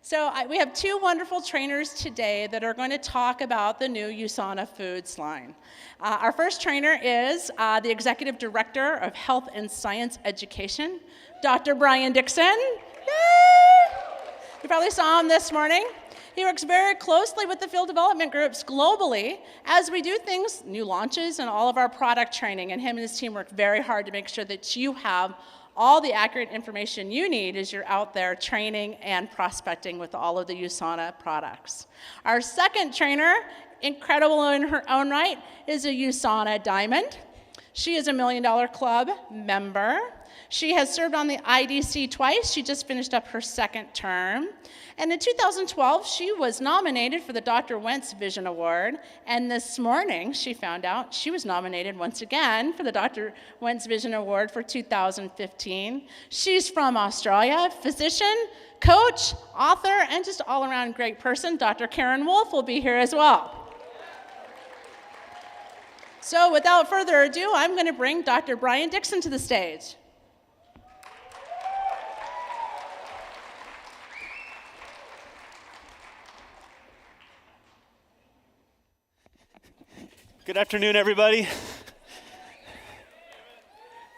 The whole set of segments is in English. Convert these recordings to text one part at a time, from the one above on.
So we have two wonderful trainers today that are going to talk about the new USANA Foods line. Our first trainer is the Executive Director of Health and Science Education, Dr. Brian Dixon. Yay! You probably saw him this morning. He works very closely with the field development groups globally as we do things, new launches, and all of our product training. And him and his team work very hard to make sure that you have all the accurate information you need as you're out there training and prospecting with all of the USANA products. Our second trainer, incredible in her own right, is a USANA Diamond. She is a $1 Million Club member. She has served on the IDC twice. She just finished up her second term. And in 2012, she was nominated for the Dr. Wentz Vision Award. And this morning, she found out she was nominated once again for the Dr. Wentz Vision Award for 2015. She's from Australia, physician, coach, author, and just all-around great person. Dr. Karen Wolf will be here as well. So without further ado, I'm going to bring Dr. Brian Dixon to the stage. Good afternoon, everybody.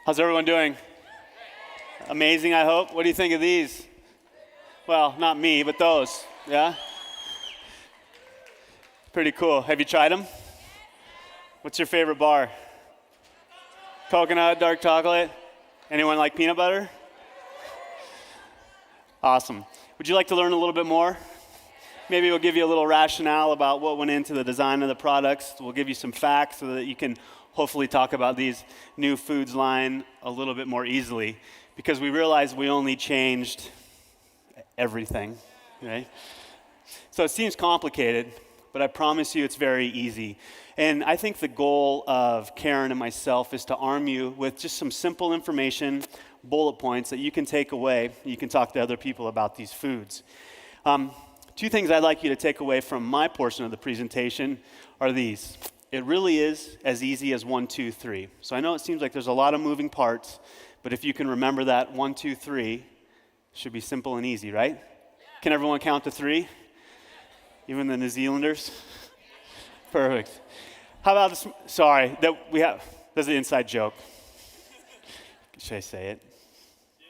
How's everyone doing? Amazing, I hope. What do you think of these? Well, not me, but those, yeah? Pretty cool. Have you tried them? What's your favorite bar? Coconut, dark chocolate? Anyone like peanut butter? Awesome. Would you like to learn a little bit more? Maybe we'll give you a little rationale about what went into the design of the products. We'll give you some facts so that you can hopefully talk about these new foods line a little bit more easily, because we realized we only changed everything, right? So it seems complicated, but I promise you it's very easy. And I think the goal of Karen and myself is to arm you with just some simple information, bullet points that you can take away. You can talk to other people about these foods. Two things I'd like you to take away from my portion of the presentation are these. It really is as easy as 1, 2, 3. So I know it seems like there's a lot of moving parts, but if you can remember that 1, 2, 3, it should be simple and easy, right? Yeah. Can everyone count to 3? Even the New Zealanders? Perfect. How about this? Sorry, there's an inside joke. Should I say it?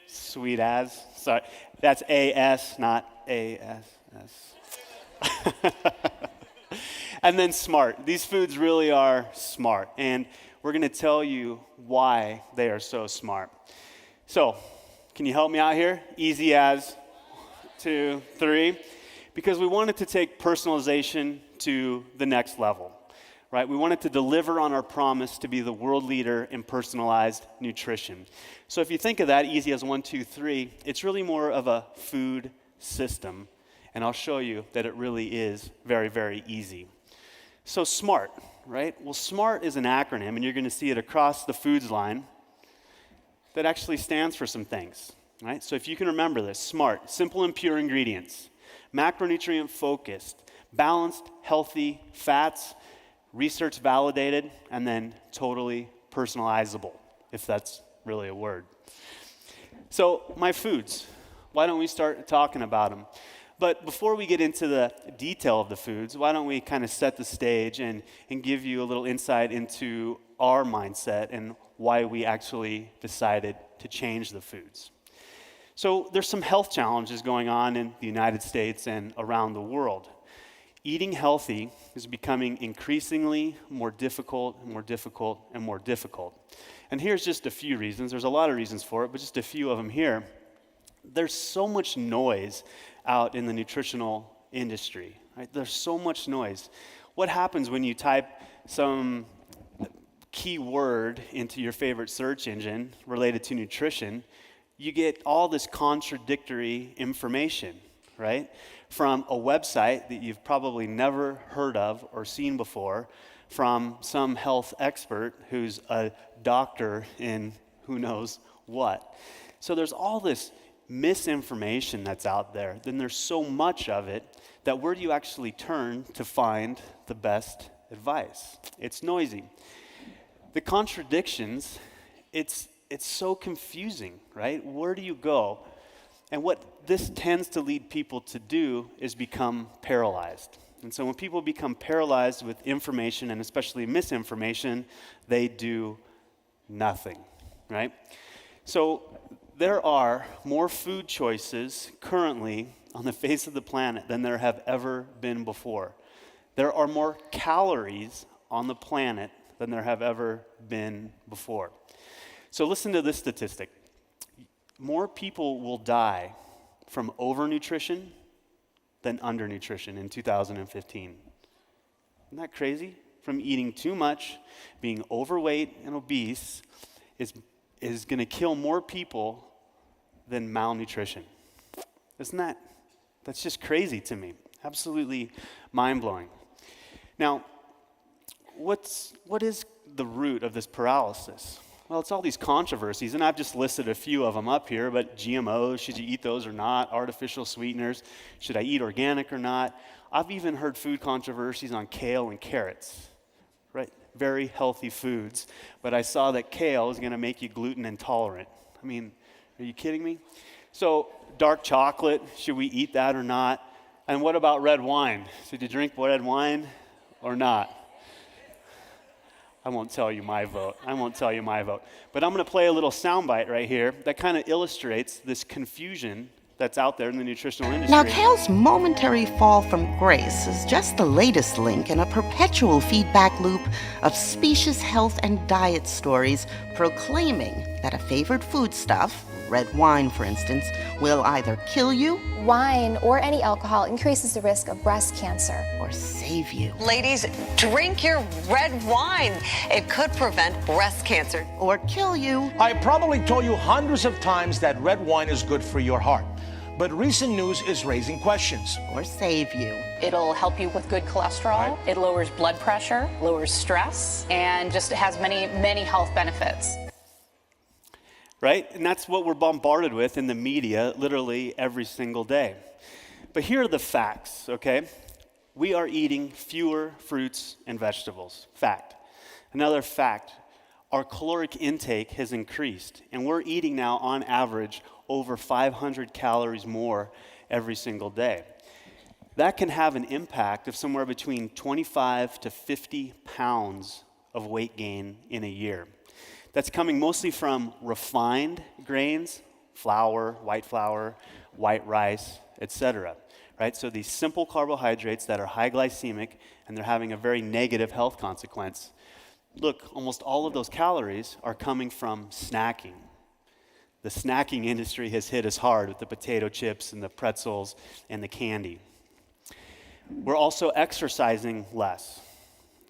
Sweet as? Sorry, that's A-S, not A-S. And then smart. These foods really are smart, and we're going to tell you why they are so smart. So, can you help me out here? Easy as 2, 3. Because we wanted to take personalization to the next level, right? We wanted to deliver on our promise to be the world leader in personalized nutrition. So if you think of that easy as 1, 2, 3, it's really more of a food system. And I'll show you that it really is very, very easy. So SMART, right? Well, SMART is an acronym, and you're going to see it across the foods line that actually stands for some things, right? So if you can remember this, SMART, simple and pure ingredients, macronutrient focused, balanced, healthy, fats, research validated, and then totally personalizable, if that's really a word. So my foods, why don't we start talking about them? But before we get into the detail of the foods, why don't we kind of set the stage and give you a little insight into our mindset and why we actually decided to change the foods. So there's some health challenges going on in the United States and around the world. Eating healthy is becoming increasingly more difficult and more difficult and more difficult. And here's just a few reasons. There's a lot of reasons for it, but just a few of them here. There's so much noise out in the nutritional industry, right? There's so much noise. What happens when you type some keyword into your favorite search engine related to nutrition? You get all this contradictory information, right? From a website that you've probably never heard of or seen before, from some health expert who's a doctor in who knows what. So there's all this misinformation that's out there. Then there's so much of it that where do you actually turn to find the best advice? It's noisy. The contradictions, it's so confusing, right? Where do you go? And what this tends to lead people to do is become paralyzed. And so when people become paralyzed with information, and especially misinformation, they do nothing, right? So there are more food choices currently on the face of the planet than there have ever been before. There are more calories on the planet than there have ever been before. So listen to this statistic. More people will die from overnutrition than undernutrition in 2015. Isn't that crazy? From eating too much, being overweight and obese is going to kill more people than malnutrition. That's just crazy to me. Absolutely mind-blowing. Now, what is the root of this paralysis? Well, it's all these controversies, and I've just listed a few of them up here, but GMOs, should you eat those or not? Artificial sweeteners, should I eat organic or not? I've even heard food controversies on kale and carrots, right? Very healthy foods, but I saw that kale is going to make you gluten intolerant. I mean, are you kidding me? So, dark chocolate, should we eat that or not? And what about red wine? Should you drink red wine or not? I won't tell you my vote. But I'm going to play a little soundbite right here that kind of illustrates this confusion that's out there in the nutritional industry. Now, kale's momentary fall from grace is just the latest link in a perpetual feedback loop of specious health and diet stories proclaiming that a favored foodstuff, red wine for instance, will either kill you, wine or any alcohol increases the risk of breast cancer, or save you, Ladies, drink your red wine. It could prevent breast cancer. or kill you. I probably told you hundreds of times that red wine is good for your heart. But recent news is raising questions. Or save you. It'll help you with good cholesterol. It lowers blood pressure, lowers stress, and just has many, many health benefits. Right? And that's what we're bombarded with in the media literally every single day. But here are the facts, okay? We are eating fewer fruits and vegetables. Fact. Another fact, our caloric intake has increased, and we're eating now on average over 500 calories more every single day. That can have an impact of somewhere between 25 to 50 pounds of weight gain in a year. That's coming mostly from refined grains, flour, white rice, etc. Right? So these simple carbohydrates that are high glycemic and they're having a very negative health consequence. Look, almost all of those calories are coming from snacking. The snacking industry has hit us hard with the potato chips and the pretzels and the candy. We're also exercising less.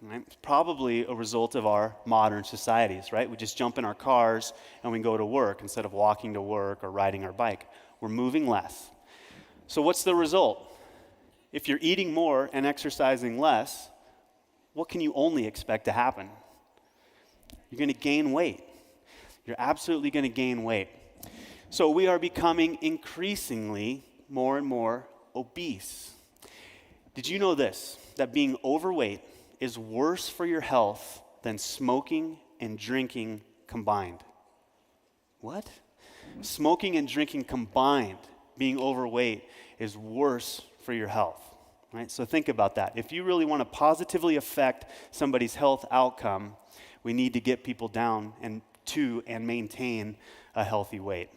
Right? It's probably a result of our modern societies, right? We just jump in our cars and we go to work instead of walking to work or riding our bike. We're moving less. So what's the result? If you're eating more and exercising less, what can you only expect to happen? You're going to gain weight. You're absolutely going to gain weight. So we are becoming increasingly more and more obese. Did you know this? That being overweight is worse for your health than smoking and drinking combined. What? Smoking and drinking combined, being overweight, is worse for your health. Right? So think about that. If you really want to positively affect somebody's health outcome, we need to get people down and maintain a healthy weight.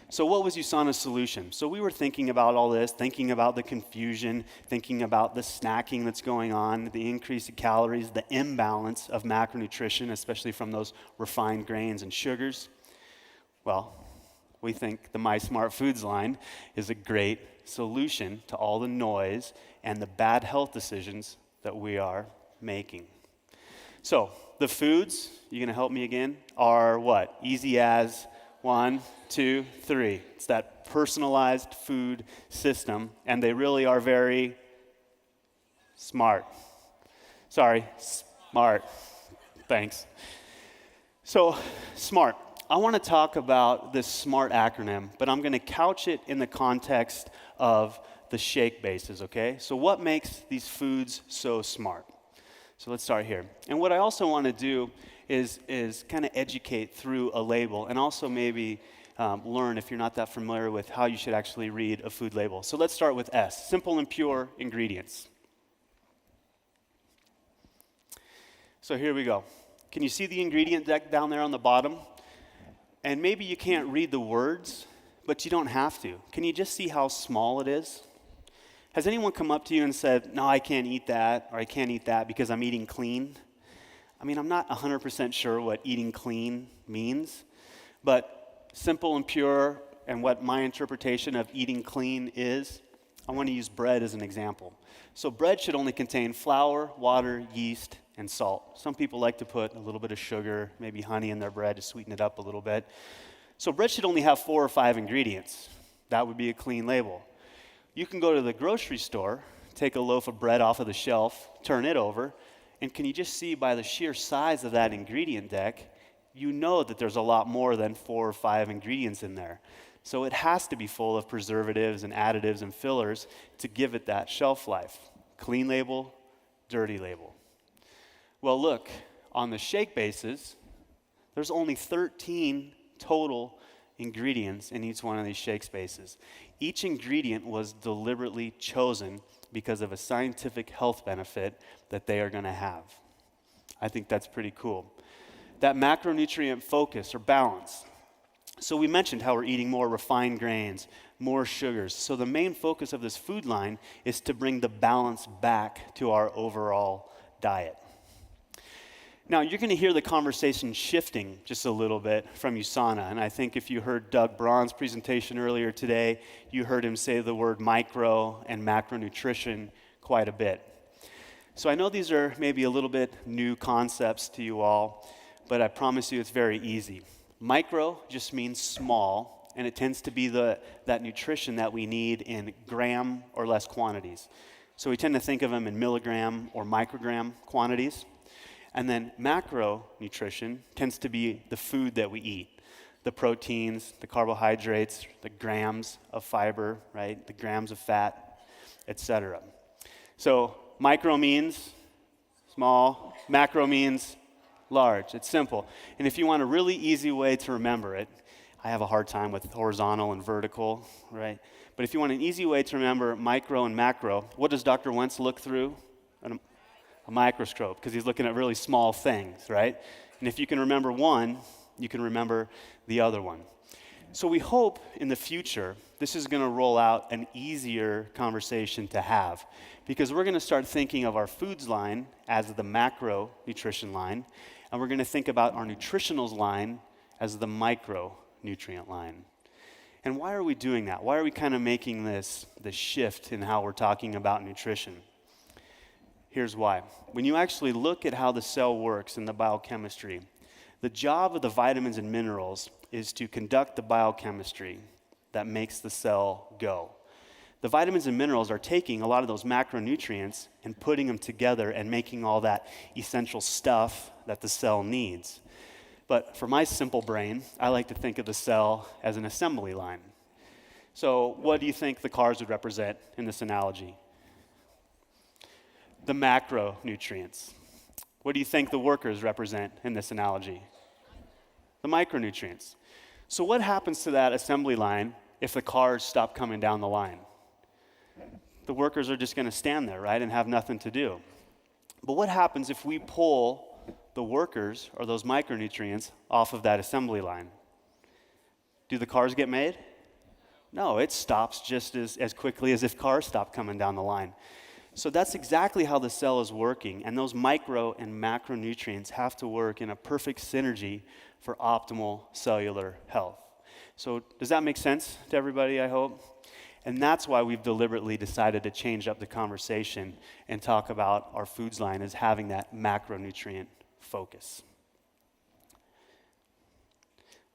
So what was USANA's solution? So we were thinking about all this, thinking about the confusion, thinking about the snacking that's going on, the increase in calories, the imbalance of macronutrition, especially from those refined grains and sugars. Well, we think the MySmart Foods line is a great solution to all the noise and the bad health decisions that we are making. So the foods, you gonna help me again, are what? Easy as 1, 2, 3. It's that personalized food system, and they really are very smart. Smart. Thanks. So, SMART. I want to talk about this SMART acronym, but I'm going to couch it in the context of the shake bases, okay? So what makes these foods so smart? So let's start here. And what I also want to do is kind of educate through a label and also maybe learn if you're not that familiar with how you should actually read a food label. So let's start with S, simple and pure ingredients. So here we go. Can you see the ingredient deck down there on the bottom? And maybe you can't read the words, but you don't have to. Can you just see how small it is? Has anyone come up to you and said, no, I can't eat that, or I can't eat that because I'm eating clean? I mean, I'm not 100% sure what eating clean means, but simple and pure, and what my interpretation of eating clean is, I want to use bread as an example. So bread should only contain flour, water, yeast, and salt. Some people like to put a little bit of sugar, maybe honey in their bread to sweeten it up a little bit. So bread should only have 4 or 5 ingredients. That would be a clean label. You can go to the grocery store, take a loaf of bread off of the shelf, turn it over, and can you just see by the sheer size of that ingredient deck, you know that there's a lot more than 4 or 5 ingredients in there. So it has to be full of preservatives and additives and fillers to give it that shelf life. Clean label, dirty label. Well, look, on the shake bases, there's only 13 total ingredients in each one of these shake spaces. Each ingredient was deliberately chosen because of a scientific health benefit that they are going to have. I think that's pretty cool. That macronutrient focus or balance. So we mentioned how we're eating more refined grains, more sugars. So the main focus of this food line is to bring the balance back to our overall diet. Now, you're going to hear the conversation shifting just a little bit from USANA, and I think if you heard Doug Braun's presentation earlier today, you heard him say the word micro and macronutrition quite a bit. So I know these are maybe a little bit new concepts to you all, but I promise you it's very easy. Micro just means small, and it tends to be that nutrition that we need in gram or less quantities. So we tend to think of them in milligram or microgram quantities. And then macronutrition tends to be the food that we eat, the proteins, the carbohydrates, the grams of fiber, right, the grams of fat, etc. So micro means small, macro means large. It's simple. And if you want a really easy way to remember it, I have a hard time with horizontal and vertical, right? But if you want an easy way to remember micro and macro, what does Dr. Wentz look through? A microscope, because he's looking at really small things, right? And if you can remember one, you can remember the other one. So we hope in the future, this is going to roll out an easier conversation to have, because we're going to start thinking of our foods line as the macronutrition line, and we're going to think about our nutritionals line as the micronutrient line. And why are we doing that? Why are we kind of making this shift in how we're talking about nutrition? Here's why. When you actually look at how the cell works in the biochemistry, the job of the vitamins and minerals is to conduct the biochemistry that makes the cell go. The vitamins and minerals are taking a lot of those macronutrients and putting them together and making all that essential stuff that the cell needs. But for my simple brain, I like to think of the cell as an assembly line. So what do you think the cars would represent in this analogy? The macronutrients. What do you think the workers represent in this analogy? The micronutrients. So what happens to that assembly line if the cars stop coming down the line? The workers are just going to stand there, right, and have nothing to do. But what happens if we pull the workers or those micronutrients off of that assembly line? Do the cars get made? No, it stops just as quickly as if cars stop coming down the line. So that's exactly how the cell is working, and those micro and macronutrients have to work in a perfect synergy for optimal cellular health. So does that make sense to everybody, I hope? And that's why we've deliberately decided to change up the conversation and talk about our foods line as having that macronutrient focus.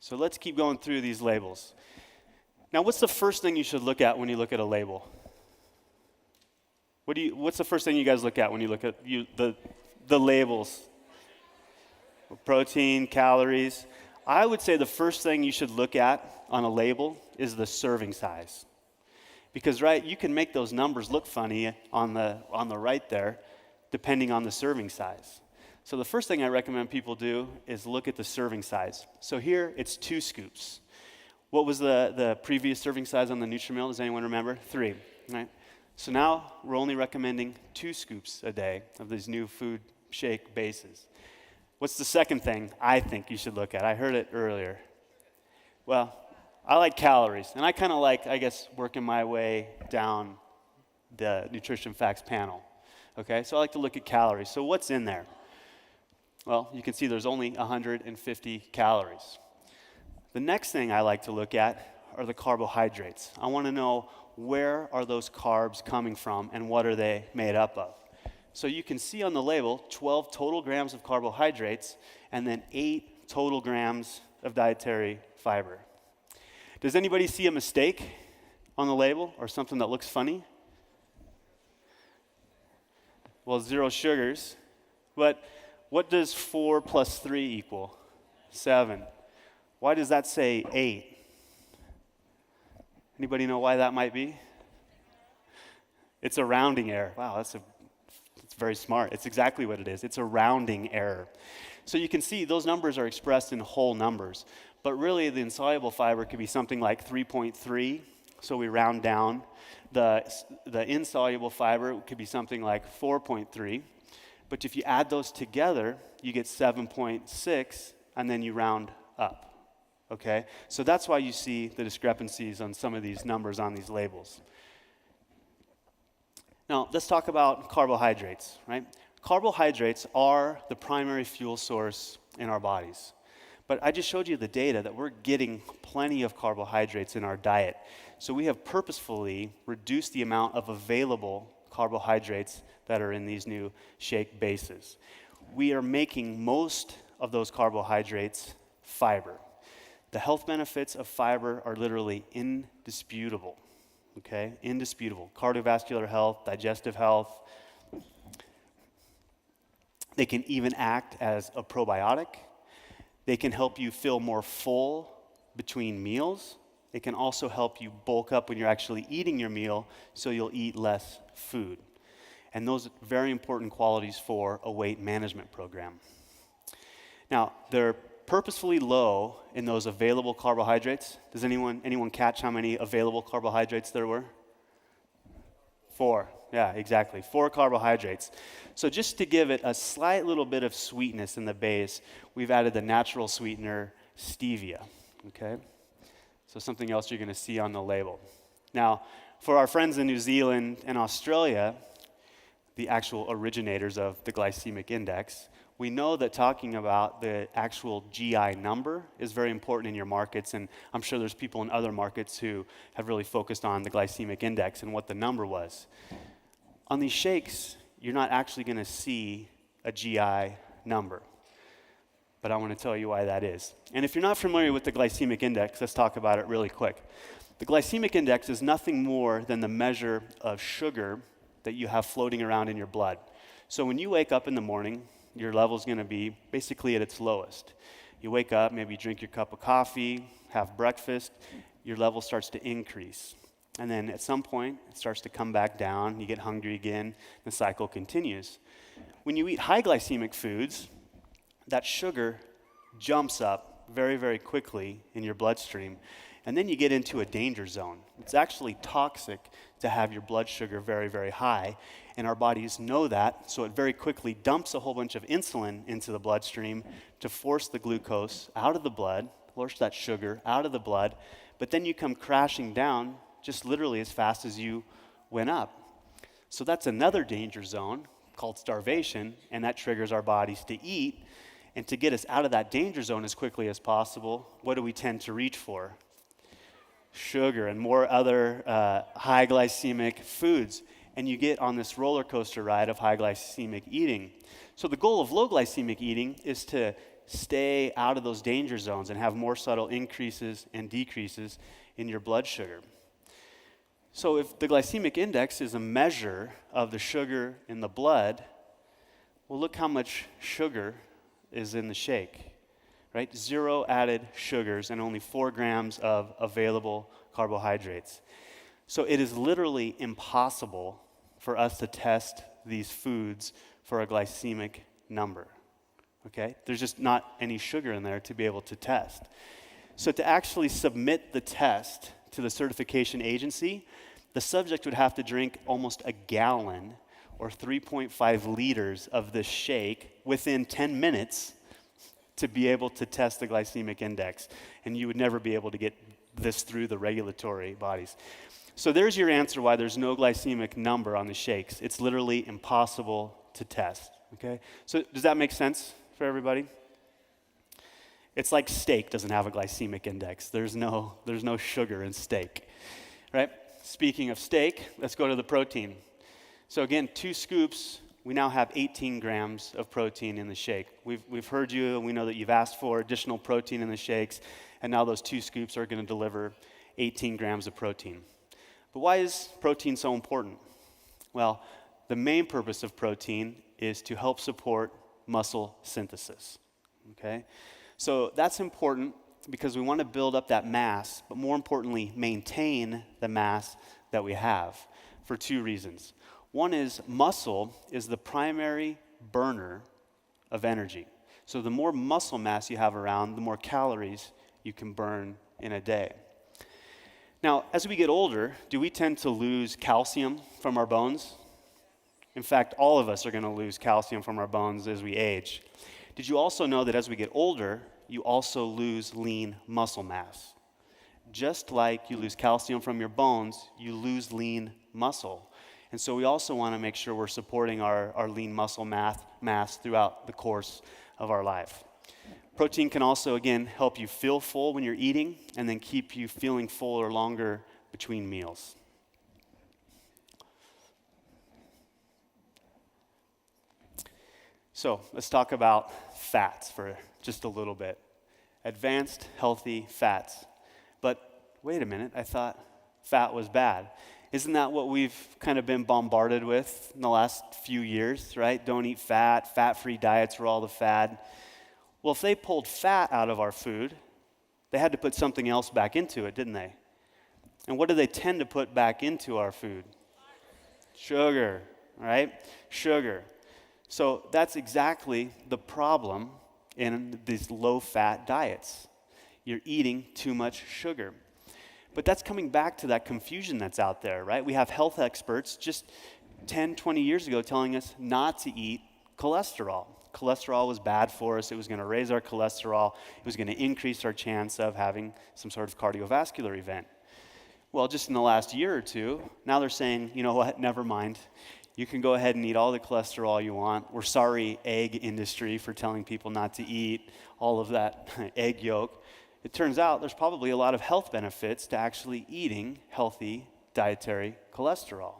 So let's keep going through these labels. Now, what's the first thing you should look at when you look at a label? What's the first thing you guys look at when you look at the labels? Protein, calories. I would say the first thing you should look at on a label is the serving size. Because, right, you can make those numbers look funny on the right there, depending on the serving size. So the first thing I recommend people do is look at the serving size. So here, it's 2 scoops. What was the previous serving size on the Nutri-Mill? Does anyone remember? 3, right? So now we're only recommending 2 scoops a day of these new food shake bases. What's the second thing I think you should look at? I heard it earlier. Well, I like calories, and I kind of like, I guess, working my way down the nutrition facts panel. Okay, so I like to look at calories. So what's in there? Well, you can see there's only 150 calories. The next thing I like to look at are the carbohydrates. I want to know, where are those carbs coming from and what are they made up of? So you can see on the label 12 total grams of carbohydrates and then 8 total grams of dietary fiber. Does anybody see a mistake on the label or something that looks funny? Well, 0 sugars. But what does 4 plus 3 equal? 7. Why does that say 8? Anybody know why that might be? It's a rounding error. Wow, it's very smart. It's exactly what it is. It's a rounding error. So you can see those numbers are expressed in whole numbers, but really the insoluble fiber could be something like 3.3, so we round down. The insoluble fiber could be something like 4.3, but if you add those together, you get 7.6, and then you round up. Okay, so that's why you see the discrepancies on some of these numbers on these labels. Now, let's talk about carbohydrates, right? Carbohydrates are the primary fuel source in our bodies. But I just showed you the data that we're getting plenty of carbohydrates in our diet. So we have purposefully reduced the amount of available carbohydrates that are in these new shake bases. We are making most of those carbohydrates fiber. The health benefits of fiber are literally indisputable, okay? Indisputable. Cardiovascular health, digestive health. They can even act as a probiotic. They can help you feel more full between meals. It can also help you bulk up when you're actually eating your meal, so you'll eat less food. And those are very important qualities for a weight management program. Now, they're purposefully low in those available carbohydrates. Does anyone catch how many available carbohydrates there were? 4. Yeah, exactly. 4 carbohydrates. So just to give it a slight little bit of sweetness in the base, we've added the natural sweetener stevia. Okay? So something else you're going to see on the label. Now, for our friends in New Zealand and Australia, the actual originators of the glycemic index, we know that talking about the actual GI number is very important in your markets, and I'm sure there's people in other markets who have really focused on the glycemic index and what the number was. On these shakes, you're not actually going to see a GI number, but I want to tell you why that is. And if you're not familiar with the glycemic index, let's talk about it really quick. The glycemic index is nothing more than the measure of sugar that you have floating around in your blood. So when you wake up in the morning, your level's going to be basically at its lowest. You wake up, maybe drink your cup of coffee, have breakfast, your level starts to increase. And then at some point, it starts to come back down, you get hungry again, the cycle continues. When you eat high glycemic foods, that sugar jumps up very, very quickly in your bloodstream, and then you get into a danger zone. It's actually toxic to have your blood sugar very, very high, and our bodies know that, so it very quickly dumps a whole bunch of insulin into the bloodstream to force the glucose out of the blood, force that sugar out of the blood, but then you come crashing down just literally as fast as you went up. So that's another danger zone called starvation, and that triggers our bodies to eat. And to get us out of that danger zone as quickly as possible, what do we tend to reach for? Sugar and more other high glycemic foods. And you get on this roller coaster ride of high glycemic eating. So the goal of low glycemic eating is to stay out of those danger zones and have more subtle increases and decreases in your blood sugar. So if the glycemic index is a measure of the sugar in the blood, well, look how much sugar is in the shake, right? 0 added sugars and only 4 grams of available carbohydrates. So it is literally impossible for us to test these foods for a glycemic number, okay? There's just not any sugar in there to be able to test. So to actually submit the test to the certification agency, the subject would have to drink almost a gallon or 3.5 liters of this shake within 10 minutes to be able to test the glycemic index. And you would never be able to get this through the regulatory bodies. So there's your answer why there's no glycemic number on the shakes. It's literally impossible to test, okay? So does that make sense for everybody? It's like steak doesn't have a glycemic index. There's no sugar in steak, right? Speaking of steak, let's go to the protein. So again, 2 scoops, we now have 18 grams of protein in the shake. We've heard you, and we know that you've asked for additional protein in the shakes, and now those 2 scoops are going to deliver 18 grams of protein. But why is protein so important? Well, the main purpose of protein is to help support muscle synthesis, okay? So that's important because we want to build up that mass, but more importantly, maintain the mass that we have for 2 reasons. One is muscle is the primary burner of energy. So the more muscle mass you have around, the more calories you can burn in a day. Now, as we get older, do we tend to lose calcium from our bones? In fact, all of us are going to lose calcium from our bones as we age. Did you also know that as we get older, you also lose lean muscle mass? Just like you lose calcium from your bones, you lose lean muscle. And so we also want to make sure we're supporting our lean muscle mass throughout the course of our life. Protein can also, again, help you feel full when you're eating and then keep you feeling fuller longer between meals. So let's talk about fats for just a little bit. Advanced, healthy fats. But wait a minute, I thought fat was bad. Isn't that what we've kind of been bombarded with in the last few years, right? Don't eat fat, fat-free diets were all the fad. Well, if they pulled fat out of our food, they had to put something else back into it, didn't they? And what do they tend to put back into our food? Sugar, right? Sugar. So that's exactly the problem in these low-fat diets. You're eating too much sugar. But that's coming back to that confusion that's out there, right? We have health experts just 10, 20 years ago telling us not to eat cholesterol. Cholesterol was bad for us. It was going to raise our cholesterol. It was going to increase our chance of having some sort of cardiovascular event. Well, just in the last year or two, now they're saying, you know what, never mind. You can go ahead and eat all the cholesterol you want. We're sorry, egg industry, for telling people not to eat all of that egg yolk. It turns out there's probably a lot of health benefits to actually eating healthy dietary cholesterol,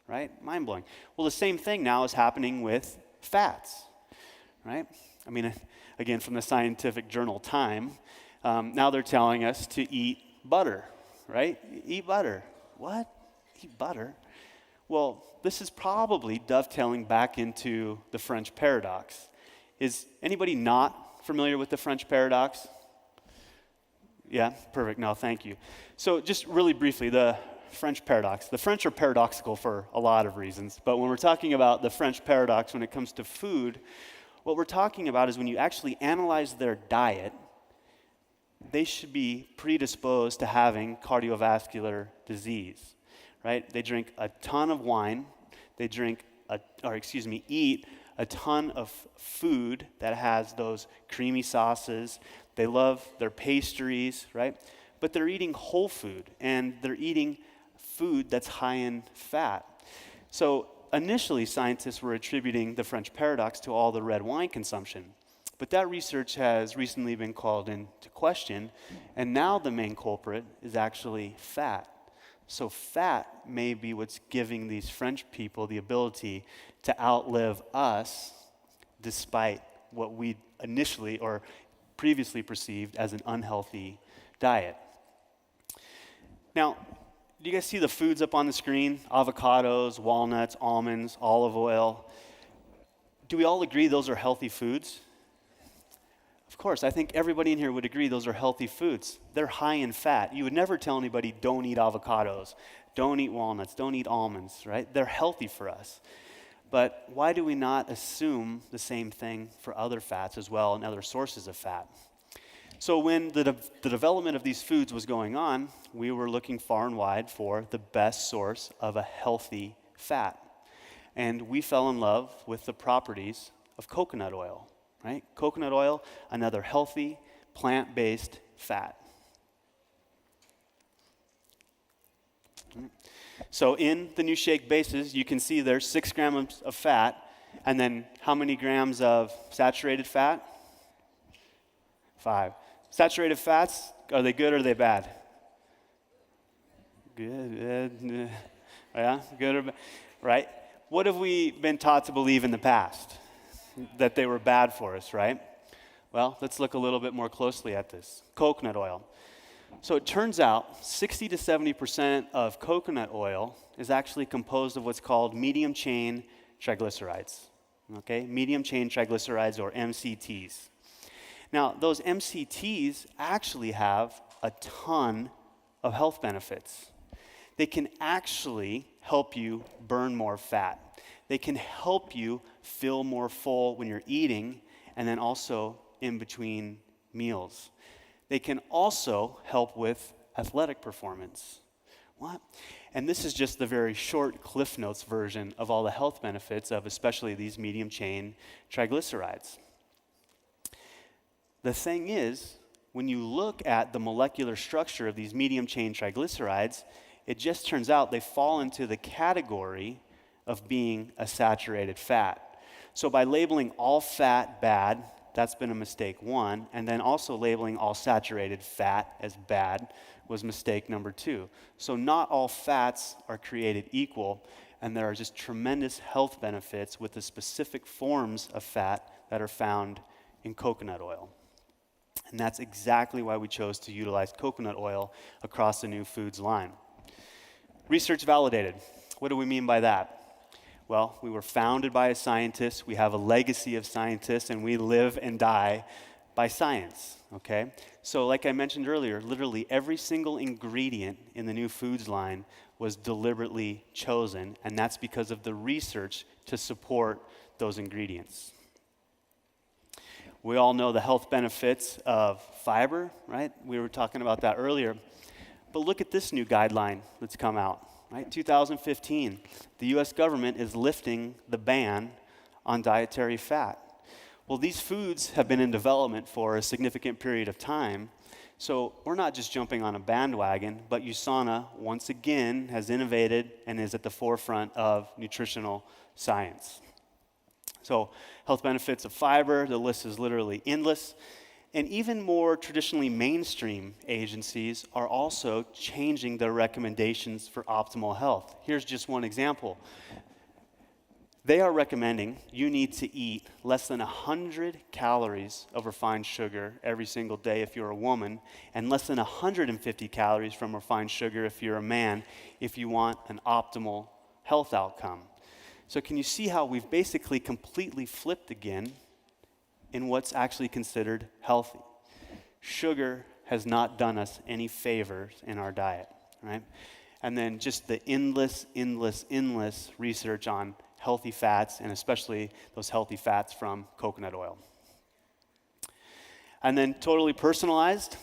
right? Mind-blowing. Well, the same thing now is happening with fats, right? I mean, again, from the scientific journal Time, now they're telling us to eat butter, right? Eat butter. What? Eat butter? Well, this is probably dovetailing back into the French paradox. Is anybody not familiar with the French paradox? Yeah, perfect. No, thank you. So just really briefly, the French paradox. The French are paradoxical for a lot of reasons, but when we're talking about the French paradox when it comes to food, what we're talking about is when you actually analyze their diet, they should be predisposed to having cardiovascular disease, right? They drink a ton of wine. They eat a ton of food that has those creamy sauces. They love their pastries, right? But they're eating whole food, and they're eating food that's high in fat. So initially, scientists were attributing the French paradox to all the red wine consumption. But that research has recently been called into question, and now the main culprit is actually fat. So fat may be what's giving these French people the ability to outlive us despite what we initially or previously perceived as an unhealthy diet. Now, do you guys see the foods up on the screen? Avocados, walnuts, almonds, olive oil. Do we all agree those are healthy foods? Of course, I think everybody in here would agree those are healthy foods. They're high in fat. You would never tell anybody, don't eat avocados, don't eat walnuts, don't eat almonds, right? They're healthy for us. But why do we not assume the same thing for other fats as well and other sources of fat? So when the development of these foods was going on, we were looking far and wide for the best source of a healthy fat. And we fell in love with the properties of coconut oil, right? Coconut oil, another healthy, plant-based fat. So in the new shake bases, you can see there's 6 grams of fat, and then how many grams of saturated fat? 5. Saturated fats, are they good or are they bad? Good. Yeah, good or bad, right? What have we been taught to believe in the past? That they were bad for us, right? Well, let's look a little bit more closely at this. Coconut oil. So it turns out 60 to 70% of coconut oil is actually composed of what's called medium chain triglycerides. Okay, medium chain triglycerides, or MCTs. Now, those MCTs actually have a ton of health benefits. They can actually help you burn more fat. They can help you feel more full when you're eating, and then also in between meals. They can also help with athletic performance. What? And this is just the very short Cliff Notes version of all the health benefits of especially these medium chain triglycerides. The thing is, when you look at the molecular structure of these medium chain triglycerides, it just turns out they fall into the category of being a saturated fat. So by labeling all fat bad, that's been a mistake 1, and then also labeling all saturated fat as bad was mistake number 2. So not all fats are created equal, and there are just tremendous health benefits with the specific forms of fat that are found in coconut oil. And that's exactly why we chose to utilize coconut oil across the new foods line. Research validated. What do we mean by that? Well, we were founded by a scientist, we have a legacy of scientists, and we live and die by science, okay? So like I mentioned earlier, literally every single ingredient in the new foods line was deliberately chosen, and that's because of the research to support those ingredients. We all know the health benefits of fiber, right? We were talking about that earlier. But look at this new guideline that's come out, right? 2015, the US government is lifting the ban on dietary fat. Well, these foods have been in development for a significant period of time, so we're not just jumping on a bandwagon, but USANA, once again, has innovated and is at the forefront of nutritional science. So, health benefits of fiber, the list is literally endless. And even more traditionally mainstream agencies are also changing their recommendations for optimal health. Here's just one example. They are recommending you need to eat less than 100 calories of refined sugar every single day if you're a woman, and less than 150 calories from refined sugar if you're a man, if you want an optimal health outcome. So can you see how we've basically completely flipped again in what's actually considered healthy? Sugar has not done us any favors in our diet, right? And then just the endless research on healthy fats, and especially those healthy fats from coconut oil. And then totally personalized.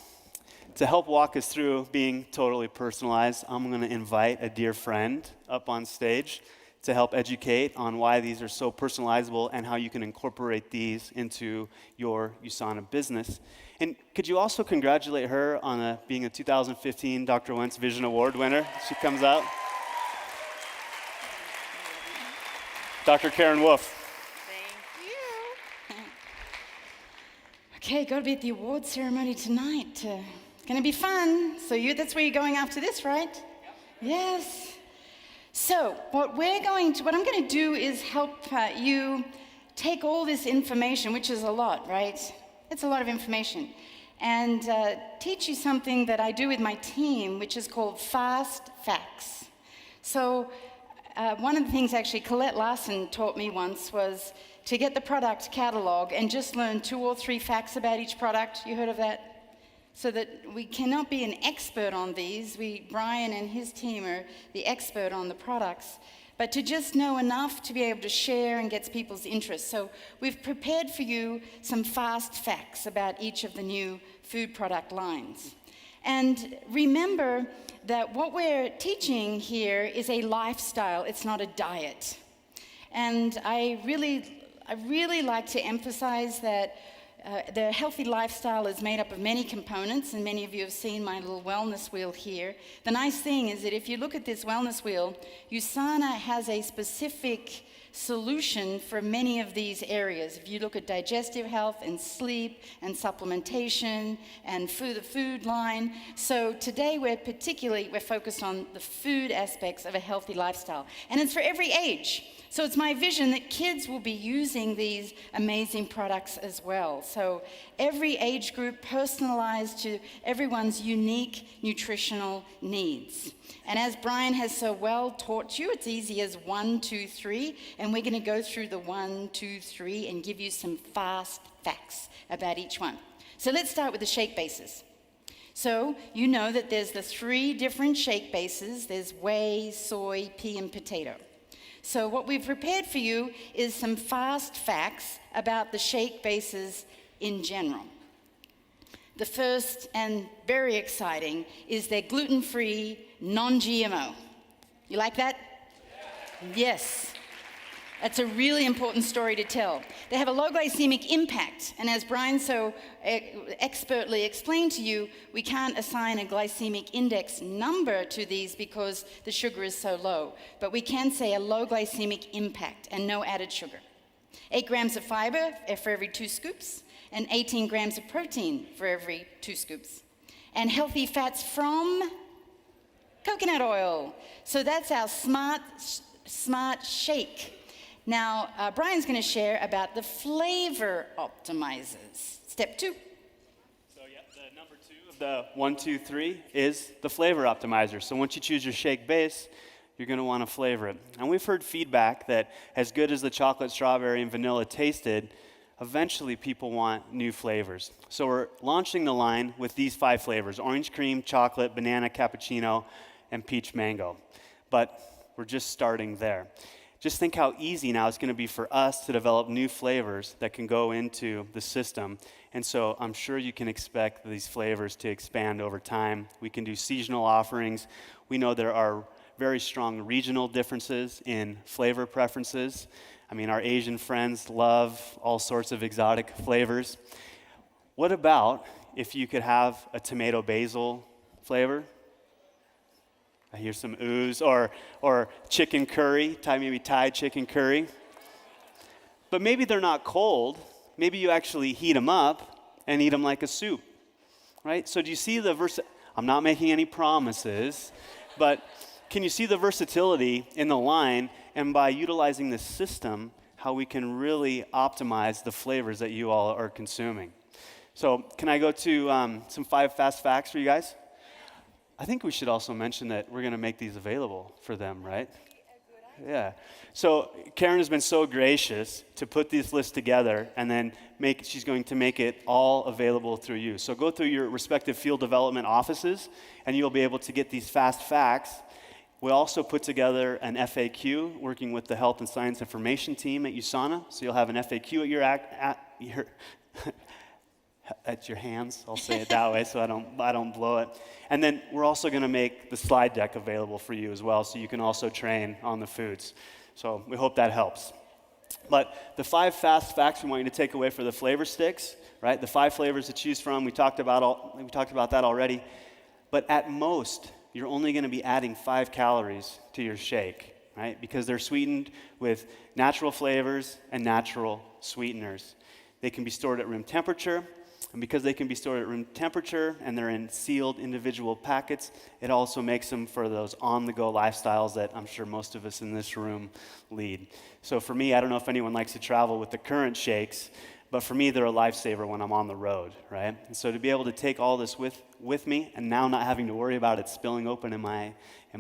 To help walk us through being totally personalized, I'm going to invite a dear friend up on stage to help educate on why these are so personalizable and how you can incorporate these into your USANA business. And could you also congratulate her on being a 2015 Dr. Wentz Vision Award winner? She comes out. Dr. Karen Wolf. Thank you. Okay, got to be at the award ceremony tonight. It's going to be fun. So that's where you're going after this, right? Yep. Yes. So what I'm going to do is help you take all this information, which is a lot, right? It's a lot of information, and teach you something that I do with my team, which is called fast facts. So one of the things actually Colette Larson taught me once was to get the product catalog and just learn 2 or 3 facts about each product. You heard of that? So that we cannot be an expert on these. Brian and his team are the expert on the products. but to just know enough to be able to share and get people's interest. So we've prepared for you some fast facts about each of the new food product lines. And remember that what we're teaching here is a lifestyle, it's not a diet. And I really like to emphasize that the healthy lifestyle is made up of many components, and many of you have seen my little wellness wheel here. The nice thing is that if you look at this wellness wheel, USANA has a specific solution for many of these areas. If you look at digestive health and sleep and supplementation and the food line. So today we're focused on the food aspects of a healthy lifestyle. And it's for every age. So it's my vision that kids will be using these amazing products as well. So every age group personalized to everyone's unique nutritional needs. And as Brian has so well taught you, it's easy as 1, 2, 3. And we're going to go through the 1, 2, 3 and give you some fast facts about each one. So let's start with the shake bases. So you know that there's the 3 different shake bases. There's whey, soy, pea, and potato. So what we've prepared for you is some fast facts about the shake bases in general. The first, and very exciting, is they're gluten-free, non-GMO. You like that? Yes. That's a really important story to tell. They have a low glycemic impact, and as Brian so expertly explained to you, we can't assign a glycemic index number to these because the sugar is so low. But we can say a low glycemic impact and no added sugar. 8 grams of fiber for every 2 scoops, and 18 grams of protein for every 2 scoops. And healthy fats from coconut oil. So that's our smart shake. Now, Brian's going to share about the flavor optimizers. Step 2. So yeah, the number 2 of the 1, 2, 3 is the flavor optimizer. So once you choose your shake base, you're going to want to flavor it. And we've heard feedback that as good as the chocolate, strawberry, and vanilla tasted, eventually people want new flavors. So we're launching the line with these 5 flavors: orange cream, chocolate, banana cappuccino, and peach mango. But we're just starting there. Just think how easy now it's going to be for us to develop new flavors that can go into the system. And so I'm sure you can expect these flavors to expand over time. We can do seasonal offerings. We know there are very strong regional differences in flavor preferences. I mean, our Asian friends love all sorts of exotic flavors. What about if you could have a tomato basil flavor? I hear some oohs, or chicken curry, maybe Thai chicken curry. But maybe they're not cold. Maybe you actually heat them up and eat them like a soup, right? So do you see I'm not making any promises, but can you see the versatility in the line, and by utilizing this system, how we can really optimize the flavors that you all are consuming? So can I go to some 5 fast facts for you guys? I think we should also mention that we're going to make these available for them, right? Yeah. So Karen has been so gracious to put this list together, and then she's going to make it all available through you. So go through your respective field development offices, and you'll be able to get these fast facts. We also put together an FAQ working with the Health and Science Information team at USANA. So you'll have an FAQ at your hands, I'll say it that way so I don't blow it. And then we're also going to make the slide deck available for you as well, so you can also train on the foods. So we hope that helps. But the 5 fast facts we want you to take away for the flavor sticks, right? The 5 flavors to choose from, we talked about that already. But at most, you're only going to be adding 5 calories to your shake, right? Because they're sweetened with natural flavors and natural sweeteners. They can be stored at room temperature. And because they can be stored at room temperature and they're in sealed individual packets, it also makes them for those on-the-go lifestyles that I'm sure most of us in this room lead. So for me, I don't know if anyone likes to travel with the current shakes, but for me, they're a lifesaver when I'm on the road, right? And so to be able to take all this with me and now not having to worry about it spilling open in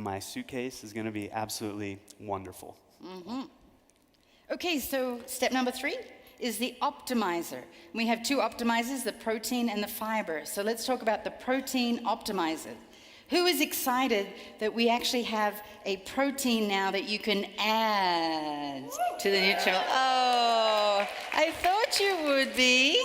my suitcase is going to be absolutely wonderful. Mm-hmm. Okay, so step number 3. Is the optimizer. We have 2 optimizers, the protein and the fiber. So let's talk about the protein optimizer. Who is excited that we actually have a protein now that you can add to the nutritional? Oh, I thought you would be.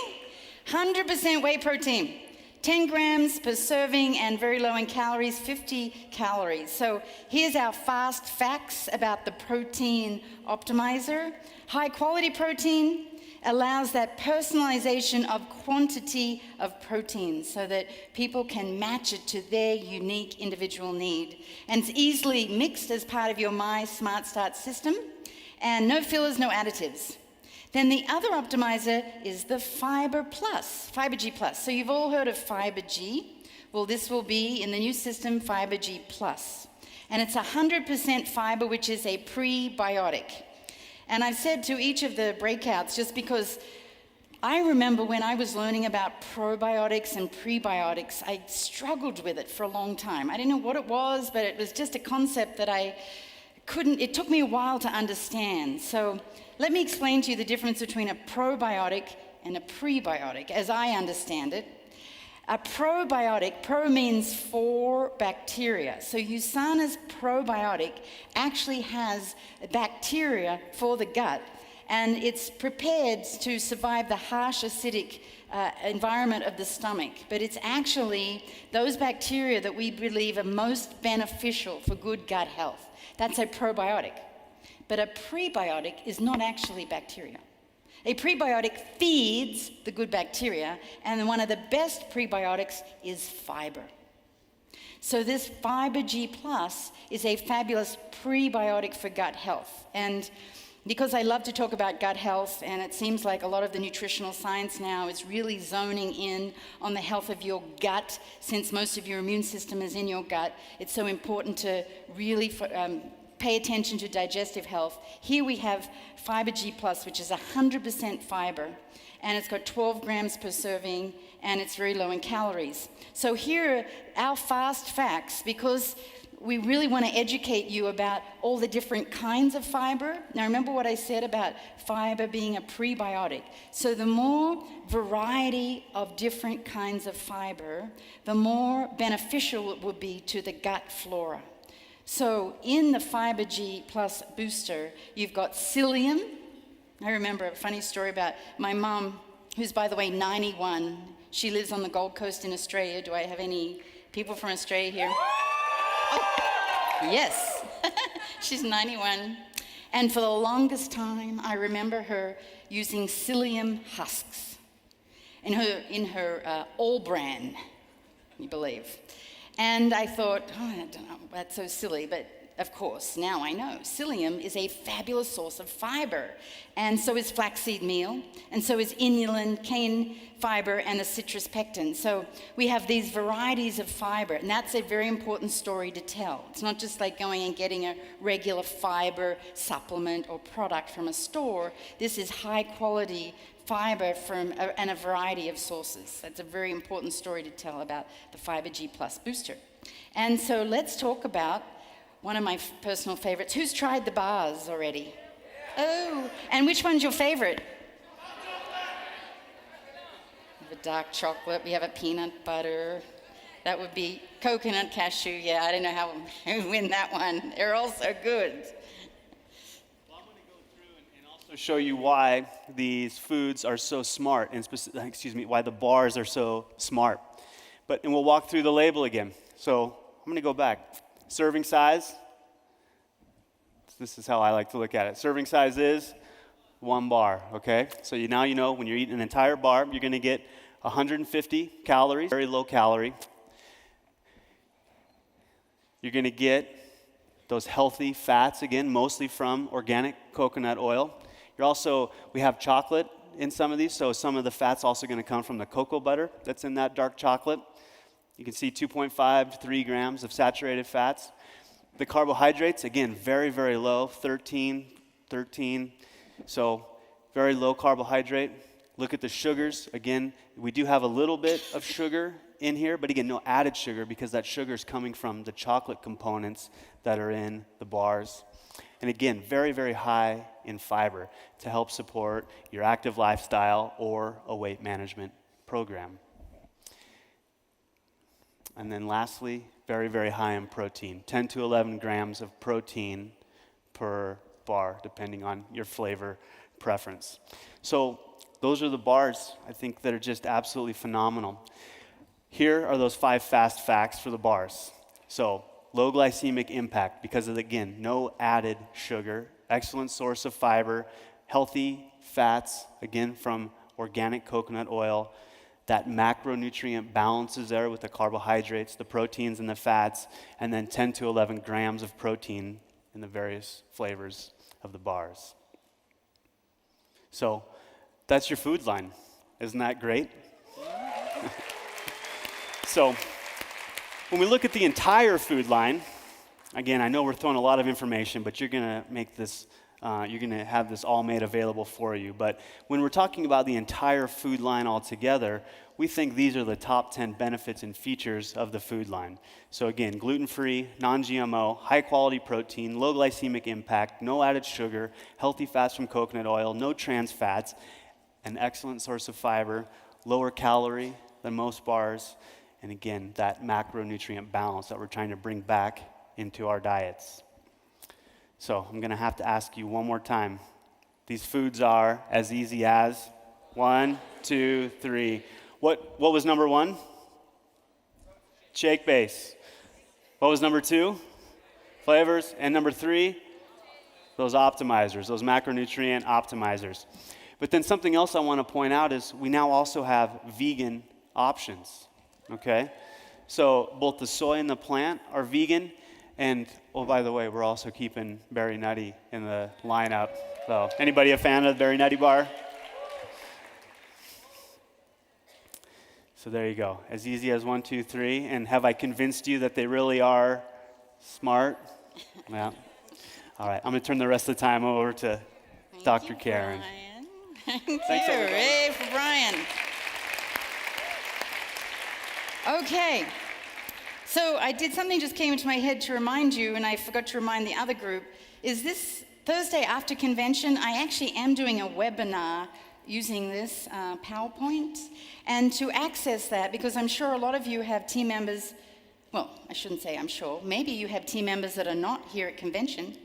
100% whey protein. 10 grams per serving and very low in calories, 50 calories. So here's our fast facts about the protein optimizer. High quality protein allows that personalization of quantity of protein so that people can match it to their unique individual need. And it's easily mixed as part of your MySmart Start system, and no fillers, no additives. Then the other optimizer is the Fiber Plus, Fiber G Plus. So you've all heard of Fiber G. Well, this will be in the new system, Fiber G Plus. And it's 100% fiber, which is a prebiotic. And I've said to each of the breakouts, just because I remember when I was learning about probiotics and prebiotics, I struggled with it for a long time. I didn't know what it was, but it was just a concept that it took me a while to understand. So let me explain to you the difference between a probiotic and a prebiotic, as I understand it. A probiotic, pro means for bacteria. So USANA's probiotic actually has bacteria for the gut, and it's prepared to survive the harsh acidic environment of the stomach. But it's actually those bacteria that we believe are most beneficial for good gut health. That's a probiotic. But a prebiotic is not actually bacteria. A prebiotic feeds the good bacteria, and one of the best prebiotics is fiber. So this Fiber G Plus is a fabulous prebiotic for gut health. And because I love to talk about gut health, and it seems like a lot of the nutritional science now is really zoning in on the health of your gut, since most of your immune system is in your gut, it's so important to really pay attention to digestive health. Here we have Fiber G Plus, which is 100% fiber, and it's got 12 grams per serving, and it's very low in calories. So here are our fast facts, because we really want to educate you about all the different kinds of fiber. Now remember what I said about fiber being a prebiotic. So the more variety of different kinds of fiber, the more beneficial it will be to the gut flora. So in the Fiber G Plus booster, you've got psyllium. I remember a funny story about my mom, who's, by the way, 91. She lives on the Gold Coast in Australia. Do I have any people from Australia here? Oh, yes. She's 91. And for the longest time, I remember her using psyllium husks in her All Bran, you believe. And I thought, oh, I don't know, that's so silly, but of course, now I know. Psyllium is a fabulous source of fiber, and so is flaxseed meal, and so is inulin, cane fiber, and the citrus pectin. So we have these varieties of fiber, and that's a very important story to tell. It's not just like going and getting a regular fiber supplement or product from a store. This is high quality fiber from and a variety of sources. That's a very important story to tell about the Fiber G Plus booster. And so let's talk about one of my personal favorites. Who's tried the bars already? Oh, and which one's your favorite? We have a dark chocolate, we have a peanut butter. That would be coconut cashew. Yeah, I don't know how we win that one. They're all so good. Show you why these foods are so smart, and why the bars are so smart. And we'll walk through the label again. So I'm going to go back. Serving size. This is how I like to look at it. Serving size is 1 bar, okay? So now you know when you're eating an entire bar, you're going to get 150 calories, very low calorie. You're going to get those healthy fats, again, mostly from organic coconut oil. We have chocolate in some of these, so some of the fat's also going to come from the cocoa butter that's in that dark chocolate. You can see 2.5 to 3 grams of saturated fats. The carbohydrates, again, very, very low, 13, so very low carbohydrate. Look at the sugars. Again, we do have a little bit of sugar in here, but again, no added sugar, because that sugar is coming from the chocolate components that are in the bars. And again, very, very high in fiber to help support your active lifestyle or a weight management program. And then lastly, very, very high in protein, 10 to 11 grams of protein per bar, depending on your flavor preference. So those are the bars, I think, that are just absolutely phenomenal. Here are those 5 fast facts for the bars. So low glycemic impact because of, again, no added sugar, excellent source of fiber, healthy fats, again, from organic coconut oil. That macronutrient balance is there with the carbohydrates, the proteins, and the fats, and then 10 to 11 grams of protein in the various flavors of the bars. So that's your food line. Isn't that great? So when we look at the entire food line, again, I know we're throwing a lot of information, but you're going to make this, you're going to have this all made available for you. But when we're talking about the entire food line altogether, we think these are the top 10 benefits and features of the food line. So again, gluten-free, non-GMO, high-quality protein, low glycemic impact, no added sugar, healthy fats from coconut oil, no trans fats, an excellent source of fiber, lower calorie than most bars, and again, that macronutrient balance that we're trying to bring back into our diets. So I'm going to have to ask you one more time. These foods are as easy as 1, 2, 3. What was number 1? Shake base. What was number 2? Flavors. And number 3? Those optimizers, those macronutrient optimizers. But then something else I want to point out is we now also have vegan options. Okay? So both the soy and the plant are vegan. And, oh, by the way, we're also keeping Berry Nutty in the lineup. So anybody a fan of the Berry Nutty bar? So there you go. As easy as 1, 2, 3. And have I convinced you that they really are smart? Yeah. All right. I'm going to turn the rest of the time over to Dr. Karen. Thank you. Thanks, everybody. Hooray for Brian. Okay. So I did something just came into my head to remind you, and I forgot to remind the other group, is this Thursday after convention, I actually am doing a webinar using this PowerPoint. And to access that, because I'm sure a lot of you have team members, well, I shouldn't say I'm sure, maybe you have team members that are not here at convention.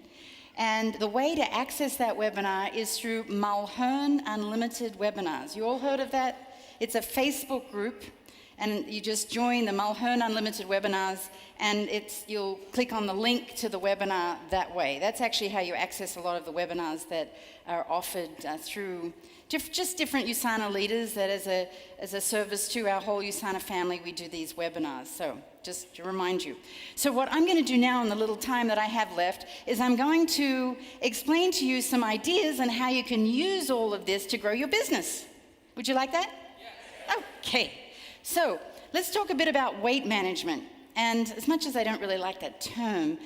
And the way to access that webinar is through Mulhern Unlimited Webinars. You all heard of that? It's a Facebook group. And you just join the Mulhern Unlimited Webinars, and you'll click on the link to the webinar that way. That's actually how you access a lot of the webinars that are offered through just different USANA leaders that as a service to our whole USANA family, we do these webinars. So just to remind you. So what I'm going to do now in the little time that I have left is I'm going to explain to you some ideas on how you can use all of this to grow your business. Would you like that? Yeah. Okay. So let's talk a bit about weight management. And as much as I don't really like that term,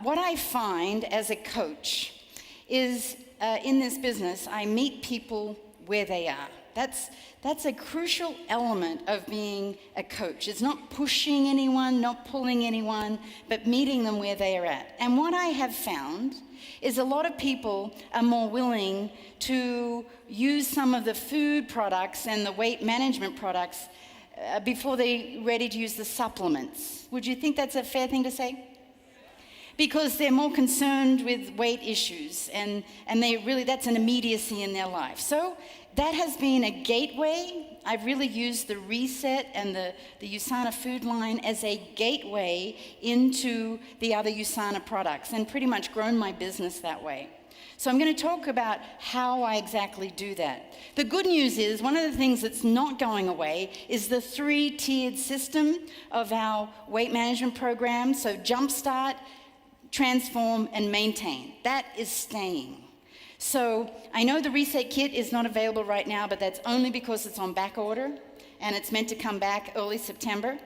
what I find as a coach is in this business, I meet people where they are. That's a crucial element of being a coach. It's not pushing anyone, not pulling anyone, but meeting them where they are at. And what I have found is a lot of people are more willing to use some of the food products and the weight management products before they're ready to use the supplements. Would you think that's a fair thing to say? Because they're more concerned with weight issues, and that's an immediacy in their life. So that has been a gateway. I've really used the Reset and the USANA food line as a gateway into the other USANA products, and pretty much grown my business that way. So I'm going to talk about how I exactly do that. The good news is, one of the things that's not going away is the 3-tiered system of our weight management program. So Jumpstart, Transform, and Maintain. That is staying. So I know the Reset Kit is not available right now, but that's only because it's on back order, and it's meant to come back early September.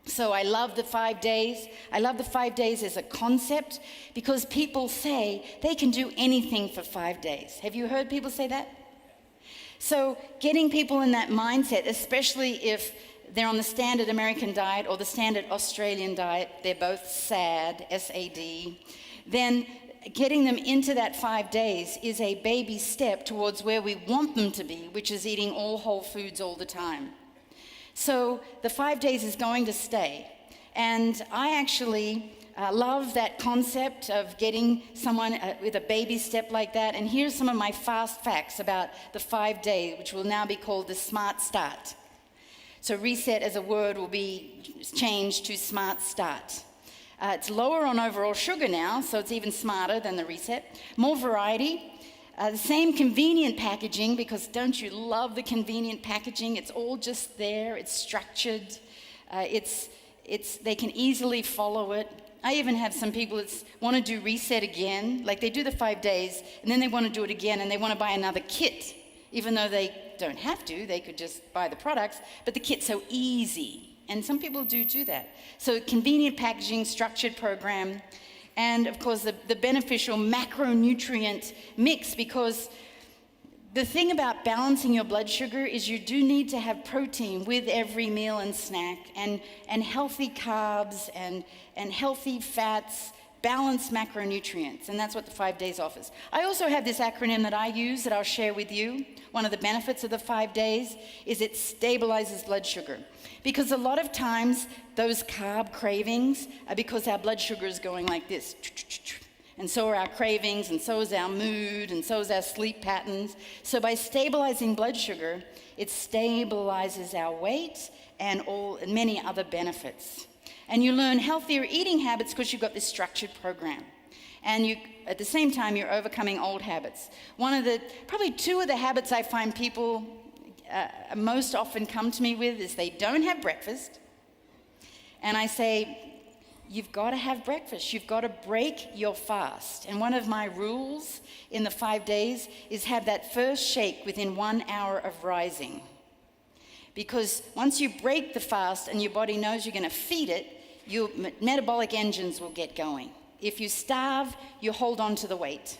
So I love the 5 days. I love the 5 days as a concept because people say they can do anything for 5 days. Have you heard people say that? So getting people in that mindset, especially if they're on the standard American diet or the standard Australian diet, they're both SAD, S-A-D, then getting them into that 5 days is a baby step towards where we want them to be, which is eating all whole foods all the time. So the 5 days is going to stay. And I actually love that concept of getting someone with a baby step like that. And here's some of my fast facts about the 5-day, which will now be called the Smart Start. So reset as a word will be changed to Smart Start. It's lower on overall sugar now, so it's even smarter than the reset. More variety. The same convenient packaging, because don't you love the convenient packaging? It's all just there, it's structured, they can easily follow it. I even have some people that want to do reset again, like they do the 5 days, and then they want to do it again, and they want to buy another kit, even though they don't have to, they could just buy the products, but the kit's so easy, and some people do that. So convenient packaging, structured program, and of course the beneficial macronutrient mix, because the thing about balancing your blood sugar is you do need to have protein with every meal and snack, and healthy carbs and healthy fats, balanced macronutrients, and that's what the 5 days offers. I also have this acronym that I use that I'll share with you. One of the benefits of the 5 days is it stabilizes blood sugar, because a lot of times those carb cravings are because our blood sugar is going like this. And so are our cravings, and so is our mood, and so is our sleep patterns. So by stabilizing blood sugar, it stabilizes our weight and many other benefits. And you learn healthier eating habits because you've got this structured program. And at the same time, you're overcoming old habits. Probably two of the habits I find people most often come to me with is they don't have breakfast. And I say, you've got to have breakfast. You've got to break your fast. And one of my rules in the 5 days is have that first shake within 1 hour of rising. Because once you break the fast and your body knows you're going to feed it, your metabolic engines will get going. If you starve, you hold on to the weight.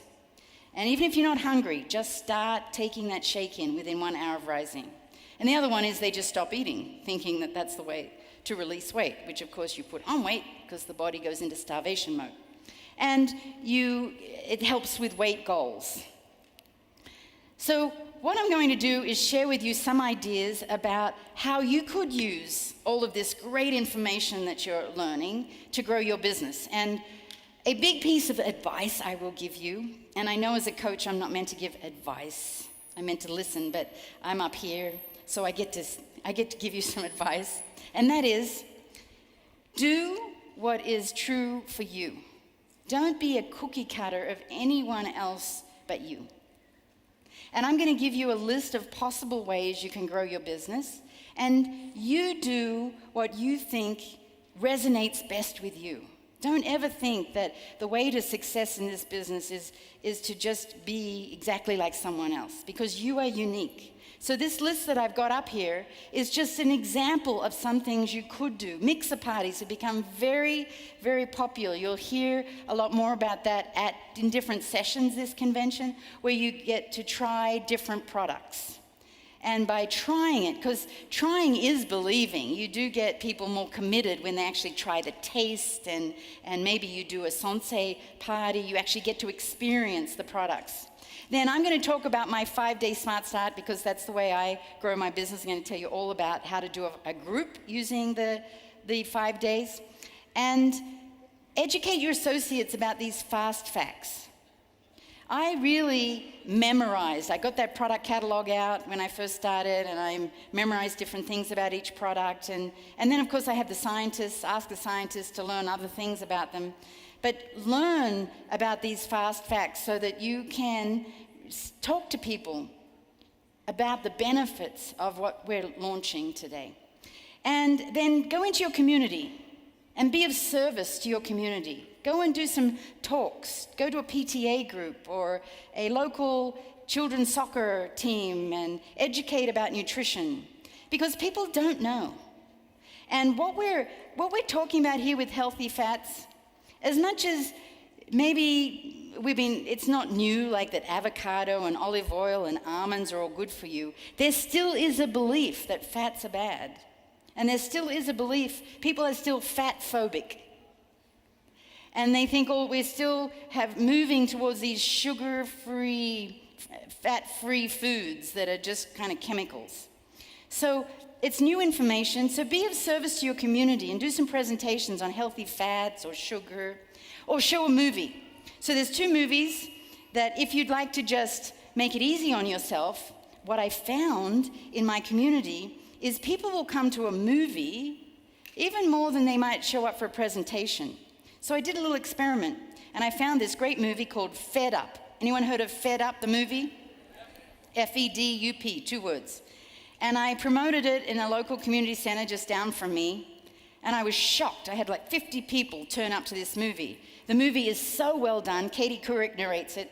And even if you're not hungry, just start taking that shake in within 1 hour of rising. And the other one is they just stop eating, thinking that that's the way to release weight, which of course you put on weight because the body goes into starvation mode. And it helps with weight goals. So what I'm going to do is share with you some ideas about how you could use all of this great information that you're learning to grow your business. And a big piece of advice I will give you, and I know as a coach I'm not meant to give advice, I'm meant to listen, but I'm up here, so I get to give you some advice. And that is, do what is true for you. Don't be a cookie cutter of anyone else but you. And I'm going to give you a list of possible ways you can grow your business, and you do what you think resonates best with you. Don't ever think that the way to success in this business is to just be exactly like someone else, because you are unique. So this list that I've got up here is just an example of some things you could do. Mixer parties have become very, very popular. You'll hear a lot more about that in different sessions this convention, where you get to try different products. And by trying it, because trying is believing, you do get people more committed when they actually try the taste, and maybe you do a sensei party, you actually get to experience the products. Then I'm going to talk about my 5-day Smart Start, because that's the way I grow my business. I'm going to tell you all about how to do a group using the 5 days. And educate your associates about these fast facts. I really memorized. I got that product catalog out when I first started, and I memorized different things about each product. And then, of course, I have the scientists, ask the scientists to learn other things about them. But learn about these fast facts so that you can talk to people about the benefits of what we're launching today. And then go into your community and be of service to your community. Go and do some talks. Go to a PTA group or a local children's soccer team and educate about nutrition, because people don't know. And what we're talking about here with healthy fats, as much as maybe it's not new, like that avocado and olive oil and almonds are all good for you, there still is a belief that fats are bad. And there still is a belief, people are still fat phobic. And they think, we're still moving towards these sugar-free, fat-free foods that are just kind of chemicals. So it's new information, so be of service to your community and do some presentations on healthy fats or sugar, or show a movie. So there's 2 movies that if you'd like to just make it easy on yourself, what I found in my community is people will come to a movie even more than they might show up for a presentation. So I did a little experiment, and I found this great movie called Fed Up. Anyone heard of Fed Up, the movie? F-E-D-U-P, 2 words. And I promoted it in a local community center just down from me, and I was shocked. I had like 50 people turn up to this movie. The movie is so well done. Katie Couric narrates it,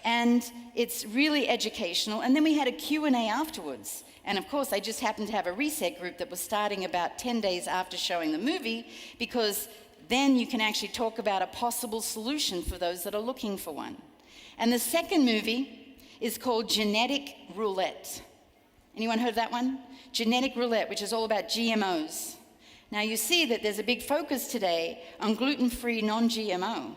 and it's really educational. And then we had a Q&A afterwards. And of course, I just happened to have a reset group that was starting about 10 days after showing the movie, because then you can actually talk about a possible solution for those that are looking for one. And the second movie is called Genetic Roulette. Anyone heard of that one? Genetic Roulette, which is all about GMOs. Now you see that there's a big focus today on gluten-free, non-GMO.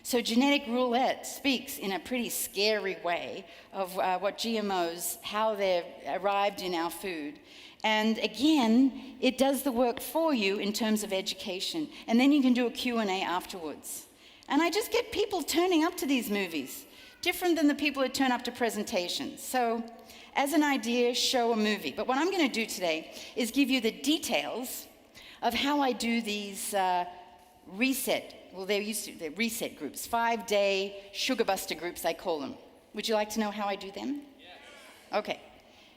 So Genetic Roulette speaks in a pretty scary way of what GMOs, how they've arrived in our food. And again, it does the work for you in terms of education. And then you can do a Q&A afterwards. And I just get people turning up to these movies, different than the people that turn up to presentations. So as an idea, show a movie. But what I'm going to do today is give you the details of how I do these reset groups, 5-day sugar buster groups, I call them. Would you like to know how I do them? Yes. Okay.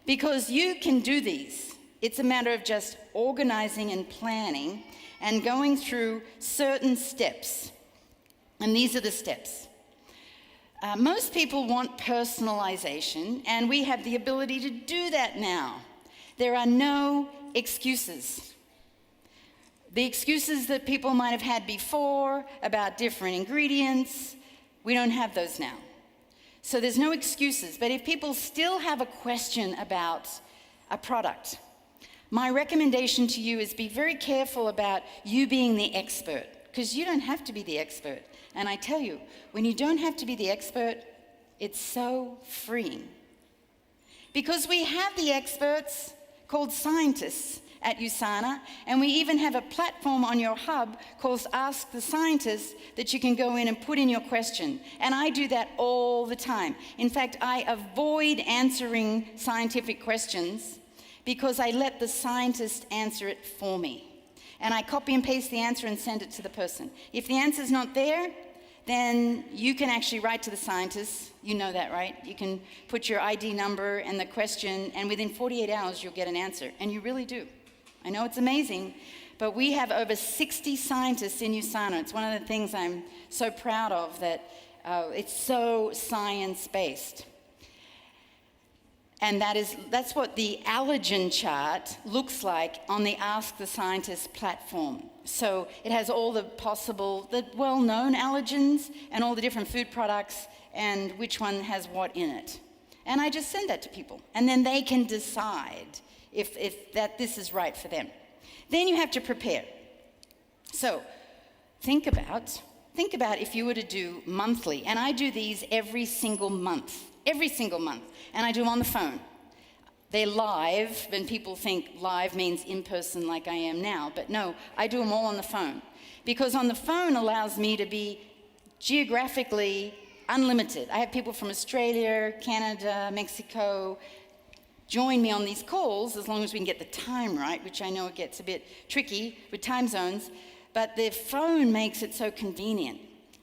Because you can do these. It's a matter of just organizing and planning and going through certain steps. And these are the steps. Most people want personalization, and we have the ability to do that now. There are no excuses. The excuses that people might have had before about different ingredients, we don't have those now. So there's no excuses. But if people still have a question about a product, my recommendation to you is be very careful about you being the expert, because you don't have to be the expert. And I tell you, when you don't have to be the expert, it's so freeing. Because we have the experts called scientists at USANA, and we even have a platform on your hub called Ask the Scientist that you can go in and put in your question. And I do that all the time. In fact, I avoid answering scientific questions because I let the scientist answer it for me. And I copy and paste the answer and send it to the person. If the answer's not there, then you can actually write to the scientist. You know that, right? You can put your ID number and the question, and within 48 hours, you'll get an answer. And you really do. I know it's amazing, but we have over 60 scientists in USANA. It's one of the things I'm so proud of, that it's so science-based. And that's what the allergen chart looks like on the Ask the Scientist platform. So it has all the well-known allergens and all the different food products and which one has what in it. And I just send that to people. And then they can decide if this is right for them. Then you have to prepare. So think about if you were to do monthly. And I do these every single month. And I do them on the phone. They're live, and people think live means in person like I am now. But no, I do them all on the phone. Because on the phone allows me to be geographically unlimited. I have people from Australia, Canada, Mexico join me on these calls, as long as we can get the time right, which I know it gets a bit tricky with time zones. But the phone makes it so convenient.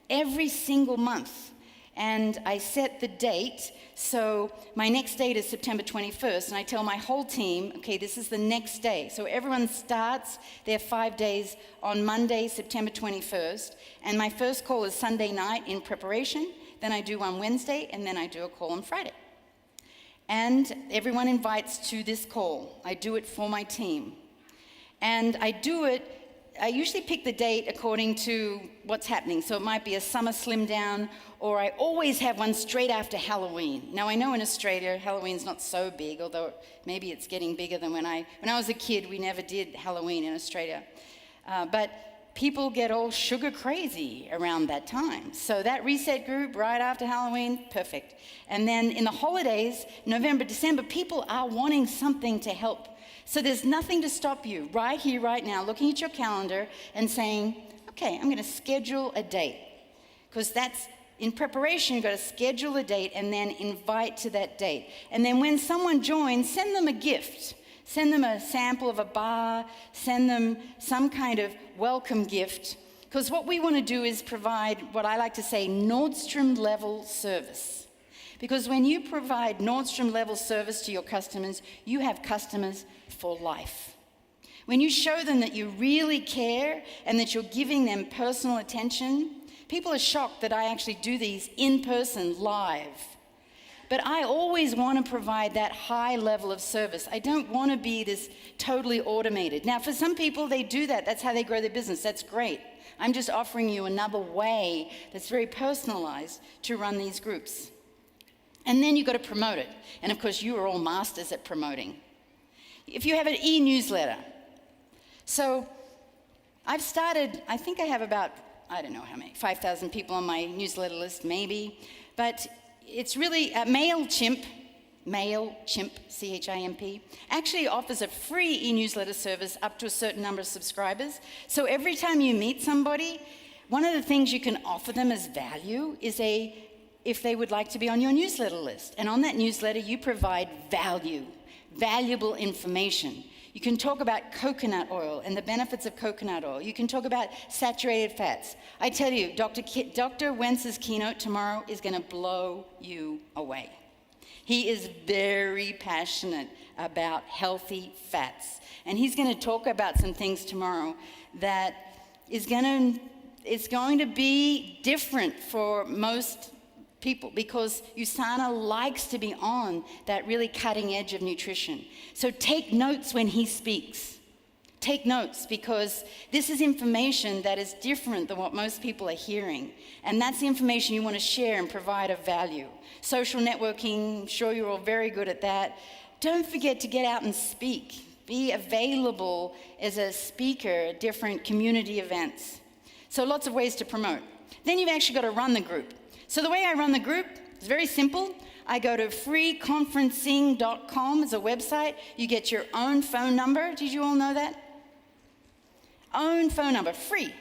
Every single month. And I set the date, so my next date is September 21st, and I tell my whole team, okay, this is the next day. So everyone starts their 5 days on Monday, September 21st, and my first call is Sunday night in preparation, then I do one Wednesday, and then I do a call on Friday. And everyone invites to this call. I do it for my team. And I usually pick the date according to what's happening. So it might be a summer slim down, or I always have one straight after Halloween. Now I know in Australia, Halloween's not so big, although maybe it's getting bigger than when I was a kid, we never did Halloween in Australia. But people get all sugar crazy around that time. So that reset group right after Halloween, perfect. And then in the holidays, November, December, people are wanting something to help So there's nothing to stop you right here, right now, looking at your calendar and saying, okay, I'm going to schedule a date. Because that's in preparation, you've got to schedule a date and then invite to that date. And then when someone joins, send them a gift. Send them a sample of a bar, send them some kind of welcome gift. Because what we want to do is provide what I like to say Nordstrom level service. Because when you provide Nordstrom level service to your customers, you have customers for life. When you show them that you really care and that you're giving them personal attention, people are shocked that I actually do these in person, live. But I always want to provide that high level of service. I don't want to be this totally automated. Now, for some people, they do that. That's how they grow their business. That's great. I'm just offering you another way that's very personalized to run these groups. And then you've got to promote it. And of course, you are all masters at promoting. If you have an e-newsletter. So I've started, I think I have about, I don't know how many, 5,000 people on my newsletter list, maybe. But it's really MailChimp, C-H-I-M-P, actually offers a free e-newsletter service up to a certain number of subscribers. So every time you meet somebody, one of the things you can offer them as value is if they would like to be on your newsletter list. And on that newsletter, you provide value, valuable information. You can talk about coconut oil and the benefits of coconut oil. You can talk about saturated fats. I tell you, Dr. Wentz's keynote tomorrow is going to blow you away. He is very passionate about healthy fats. And he's going to talk about some things tomorrow that is going to be different for most people, because USANA likes to be on that really cutting edge of nutrition. So take notes when he speaks. Take notes, because this is information that is different than what most people are hearing. And that's the information you want to share and provide of value. Social networking, I'm sure you're all very good at that. Don't forget to get out and speak. Be available as a speaker at different community events. So lots of ways to promote. Then you've actually got to run the group. So the way I run the group is very simple. I go to freeconferencing.com as a website. You get your own phone number. Did you all know that? Own phone number, free.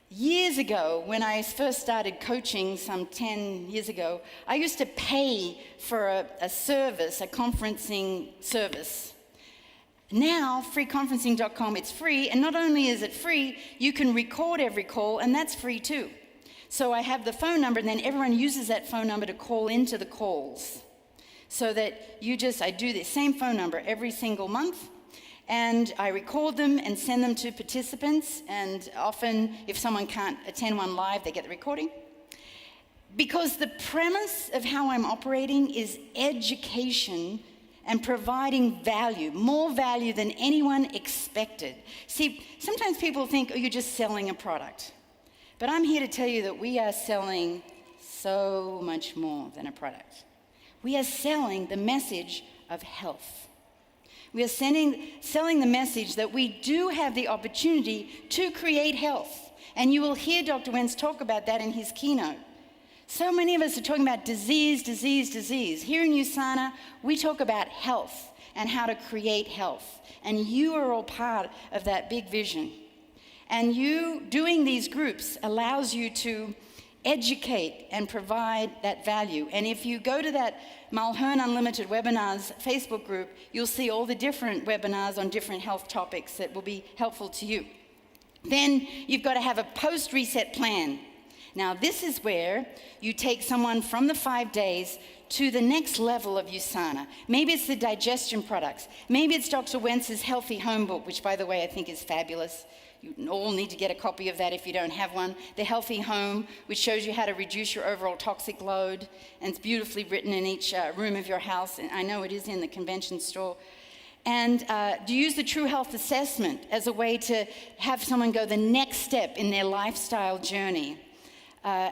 Years ago, when I first started coaching some 10 years ago, I used to pay for a service, a conferencing service. Now, freeconferencing.com, it's free. And not only is it free, you can record every call, and that's free too. So I have the phone number, and then everyone uses that phone number to call into the calls. So that I do the same phone number every single month, and I record them and send them to participants, and often, if someone can't attend one live, they get the recording. Because the premise of how I'm operating is education and providing value, more value than anyone expected. See, sometimes people think, oh, you're just selling a product. But I'm here to tell you that we are selling so much more than a product. We are selling the message of health. We are selling the message that we do have the opportunity to create health. And you will hear Dr. Wentz talk about that in his keynote. So many of us are talking about disease. Here in USANA, we talk about health and how to create health. And you are all part of that big vision. And you doing these groups allows you to educate and provide that value. And if you go to that Mulhern Unlimited Webinars Facebook group, you'll see all the different webinars on different health topics that will be helpful to you. Then you've got to have a post-reset plan. Now, this is where you take someone from the 5 days to the next level of USANA. Maybe it's the digestion products. Maybe it's Dr. Wentz's Healthy Home Book, which, by the way, I think is fabulous. You all need to get a copy of that if you don't have one. The Healthy Home, which shows you how to reduce your overall toxic load, and it's beautifully written in each room of your house. And I know it is in the convention store. And to use the True Health Assessment as a way to have someone go the next step in their lifestyle journey.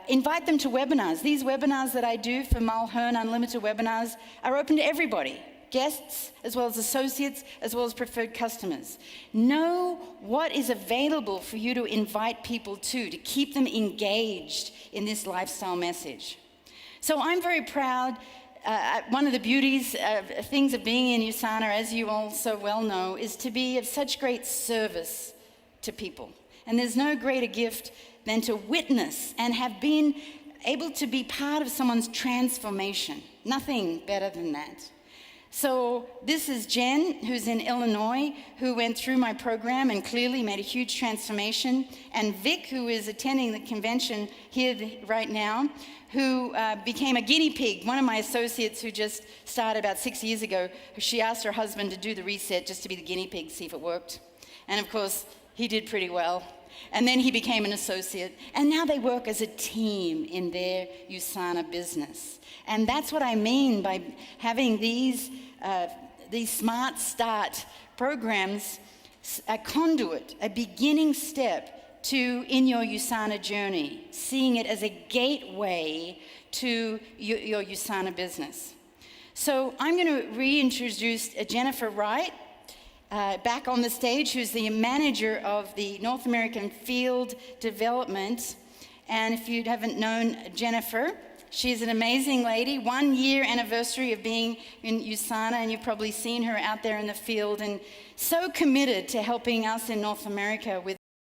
Invite them to webinars. These webinars that I do for Mulhern Unlimited Webinars are open to everybody. Guests, as well as associates, as well as preferred customers. Know what is available for you to invite people to keep them engaged in this lifestyle message. So I'm very proud one of the beauties, things of being in USANA, as you all so well know, is to be of such great service to people. And there's no greater gift than to witness and have been able to be part of someone's transformation. Nothing better than that. So this is Jen, who's in Illinois, who went through my program and clearly made a huge transformation. And Vic, who is attending the convention here right now, who became a guinea pig. One of my associates who just started about 6 years ago, she asked her husband to do the reset just to be the guinea pig, see if it worked. And of course, he did pretty well. And then he became an associate. And now they work as a team in their USANA business. And that's what I mean by having these Smart Start programs, a conduit, a beginning step to in your USANA journey, seeing it as a gateway to your USANA business. So I'm going to reintroduce Jennifer Wright, back on the stage, who's the manager of the North American Field Development. And if you haven't known Jennifer, she's an amazing lady. 1 year anniversary of being in USANA, and you've probably seen her out there in the field, and so committed to helping us in North America with